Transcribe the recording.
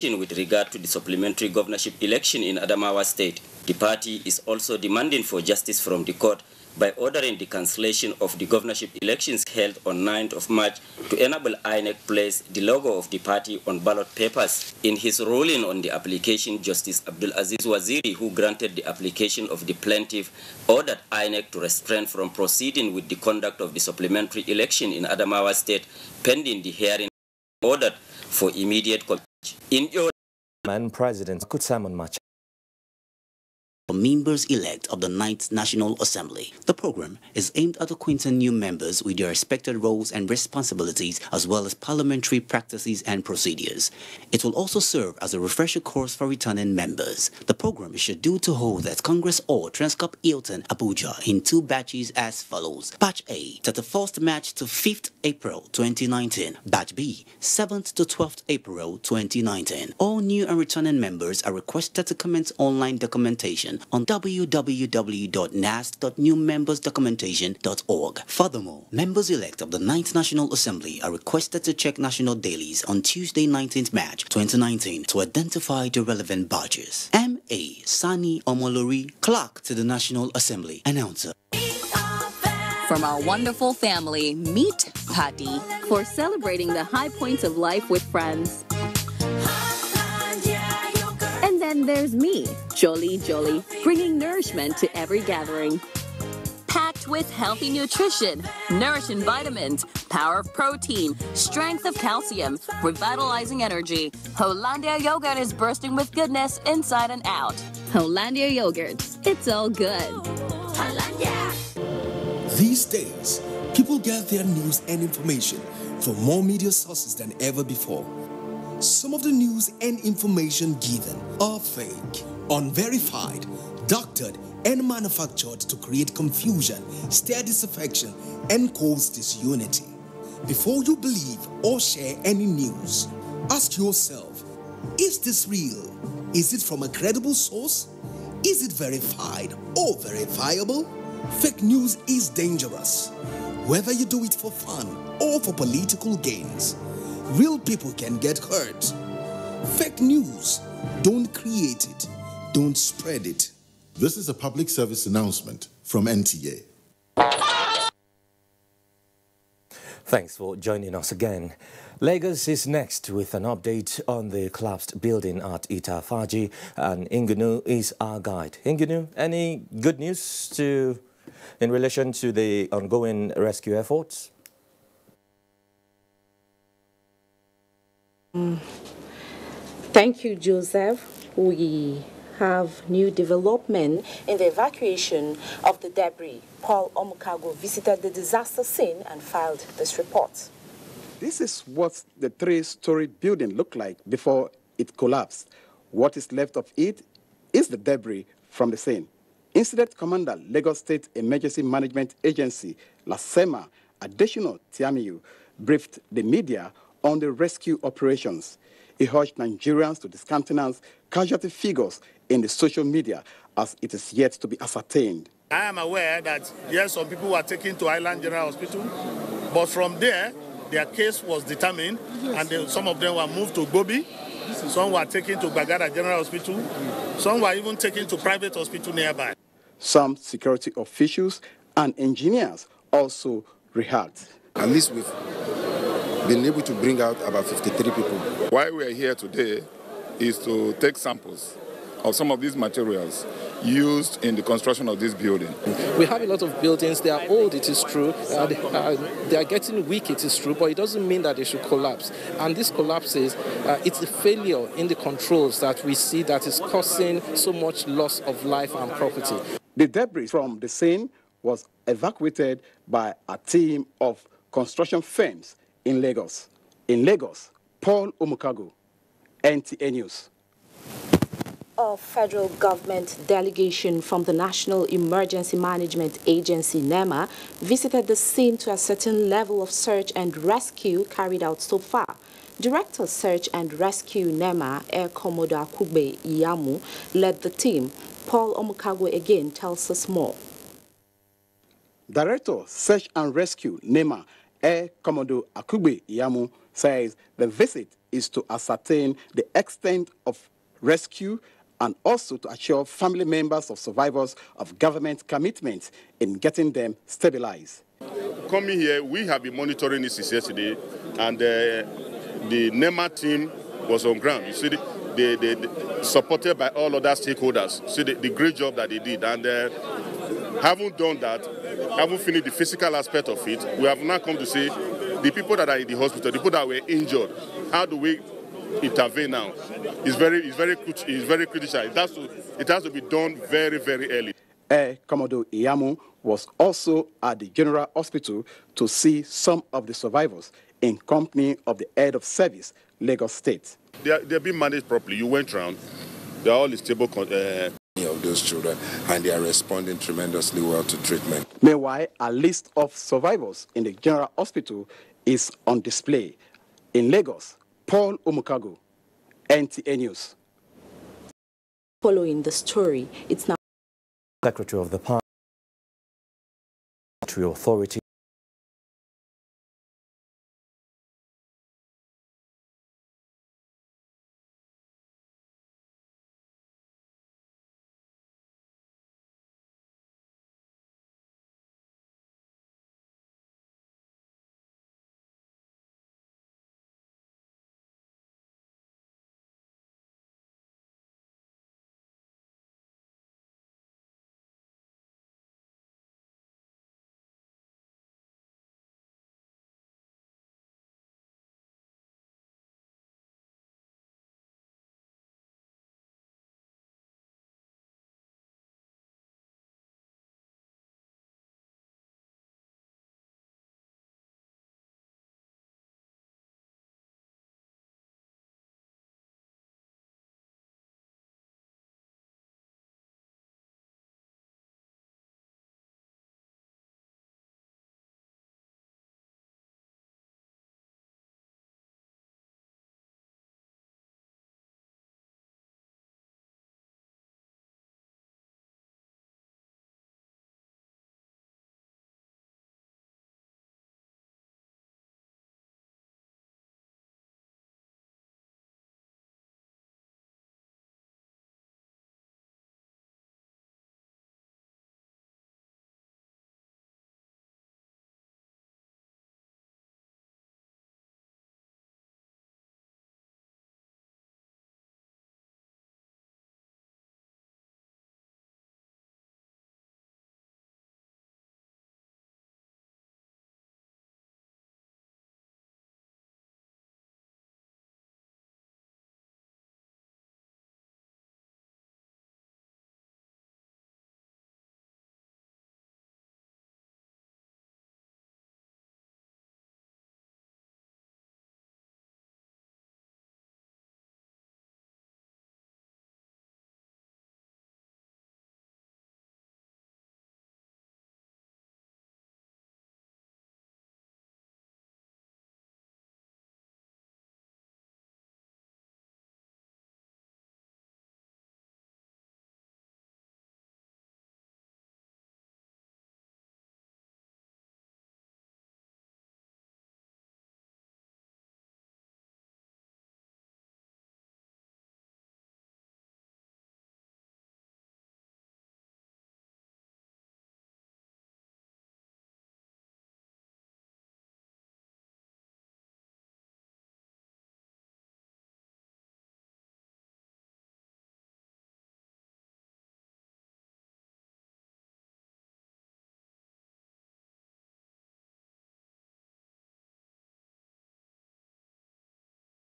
with regard to the supplementary governorship election in Adamawa State. The party is also demanding for justice from the court by ordering the cancellation of the governorship elections held on 9th of March to enable INEC place the logo of the party on ballot papers. In his ruling on the application, Justice Abdul Aziz Waziri, who granted the application of the plaintiff, ordered INEC to refrain from proceeding with the conduct of the supplementary election in Adamawa State pending the hearing ordered for immediate completion. In your President Kutsamon Mach members-elect of the 9th National Assembly. The program is aimed at acquainting new members with their expected roles and responsibilities, as well as parliamentary practices and procedures. It will also serve as a refresher course for returning members. The program is scheduled to hold at Congress Hall, Transcorp Hilton, Abuja, in 2 batches as follows. Batch A, 31st March to 5th April 2019. Batch B, 7th to 12th April 2019. All new and returning members are requested to commence online documentation on www.nas.newmembersdocumentation.org. Furthermore, members-elect of the 9th National Assembly are requested to check national dailies on Tuesday, 19th March 2019 to identify the relevant badges. M.A. Sani Omolori, Clerk to the National Assembly. Announcer. From our wonderful family, meet Patty for celebrating the high points of life with friends. And then there's me, Jolly, bringing nourishment to every gathering. Packed with healthy nutrition, nourishing vitamins, power of protein, strength of calcium, revitalizing energy, Hollandia yogurt is bursting with goodness inside and out. Hollandia yogurt, it's all good. Hollandia. These days, people get their news and information from more media sources than ever before. Some of the news and information given are fake, unverified, doctored, and manufactured to create confusion, stir disaffection, and cause disunity. Before you believe or share any news, ask yourself, is this real? Is it from a credible source? Is it verified or verifiable? Fake news is dangerous, whether you do it for fun or for political gains. Real people can get hurt. Fake news, don't create it, don't spread it. This is a public service announcement from NTA. Thanks for joining us again. Lagos is next with an update on the collapsed building at Itafaji, and Ingunu is our guide. Ingunu, any good news in relation to the ongoing rescue efforts? Thank you, Joseph. We have new development in the evacuation of the debris. Paul Omukago visited the disaster scene and filed this report. This is what the 3-story building looked like before it collapsed. What is left of it is the debris from the scene. Incident Commander, Lagos State Emergency Management Agency, LASEMA, Additional Tiamiyu, briefed the media on the rescue operations. He urged Nigerians to discountenance casualty figures in the social media as it is yet to be ascertained. I am aware that, yes, some people were taken to Island General Hospital, but from there, their case was determined, and some of them were moved to Gobi, some were taken to Bagada General Hospital, some were even taken to private hospital nearby. Some security officials and engineers also react. At least we've been able to bring out about 53 people. Why we are here today is to take samples of some of these materials used in the construction of this building. We have a lot of buildings, they are old, it is true, they are getting weak, it is true, but it doesn't mean that they should collapse. And this collapse it's a failure in the controls that we see that is causing so much loss of life and property. The debris from the scene was evacuated by a team of construction firms in Lagos. In Lagos, Paul Omukago, NTA News. A federal government delegation from the National Emergency Management Agency, NEMA, visited the scene to ascertain level of search and rescue carried out so far. Director Search and Rescue NEMA, Air Commodore Akugbe Iyamu, led the team. Paul Omukago again tells us more. Director Search and Rescue NEMA, Air Commodore Akugbe Iyamu, says the visit is to ascertain the extent of rescue and also to assure family members of survivors of government commitment in getting them stabilized. Coming here, we have been monitoring this since yesterday, and the NEMA team was on ground. You see, they supported by all other stakeholders. See the great job that they did, and having done that, having finished the physical aspect of it, we have now come to say the people that are in the hospital, the people that were injured, how do we intervene now? It's very critical. It has to be done very, very early. Air Commodore Iyamu was also at the General Hospital to see some of the survivors in company of the head of service, Lagos State. They're being managed properly. You went round. They're all stable. Of those children, and they are responding tremendously well to treatment. Meanwhile, a list of survivors in the General Hospital is on display. In Lagos, Paul Omukago, NTA News. Following the story, it's now Secretary of the Parliamentary Authority